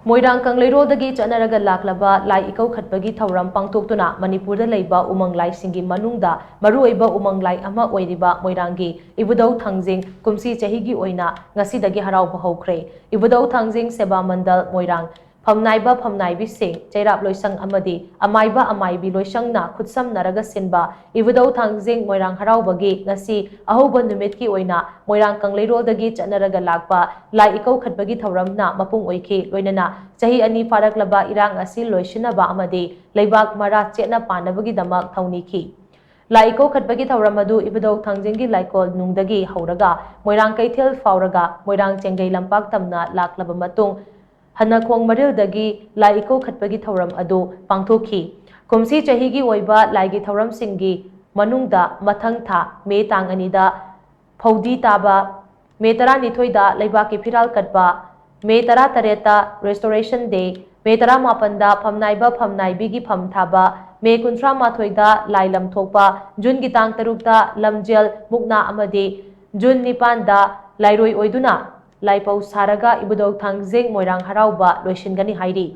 मोइरांग कंगलेरोदगी चनरगा लाक्लबा लाई इकौ खटबगी थौरम पांगथोक्तुना मणिपुरदा लेबा उमंग लाइसिंगी मनुंगदा मरुओइबा उमंग लाई अमा ओइरिबा मोइरांगी इबुदौ थांजिंग कुमसी चहिगी ओइना ngasiदगी हराउबा हौख्रे इबुदौ थांजिंग सेबा मंडल मोइरांग फमनाइबा फमनाइबी सिंह चैराप लोइसंग अमदी अमाइबा अमाइबी लोइसंगना खुत्सम नरगा सिनबा इबुदौ थांजिंग मोइरांग हराउबगी ngasi अहोबा नुमितकी ओइना मोइरांग कंगलेरोदगी चनरगा लाक्पा लाई इकौ खटबगी थौरमना मपुंग ओइखी लोइनना चाही अनि फारकलबा इरांग असि लोइसिनबा अमदी लेबाक मरा चेतना पानबगी दमक थौनिखी लाइको खटबगी थौरम अदु इबुदौ थांजिंगी लाइकोल नुंगदगी हौरगा मोइरांग कैथेल फाउरगा मोइरांग चेंगै लंपाक तमना लाक्लबा मतुंग हनखोंग मरिलदगी लाइको खटबगी थौरम अदु पांगथोखी कुमसी चहिगी ओइबा लाइगी थौरम सिंगी मनुंगदा मथंग था मे तांग अनिदा फौदी ताबा मे 12 दा लेबाकी फिराल कटबा मे 13 रेस्टोरेशन डे मे 18 फमनाइबा फमनाइबीगी फम थाबा मे 18 लाई लमथोकपा जून की तांग 3 लमजेल मुक्ना अमदी जून 9 लाइरोई ओइदुना लाइपौ सारगा इबुदौ थांजिंग मोइरांग हराउबा लोइसिनगनी हाइरी।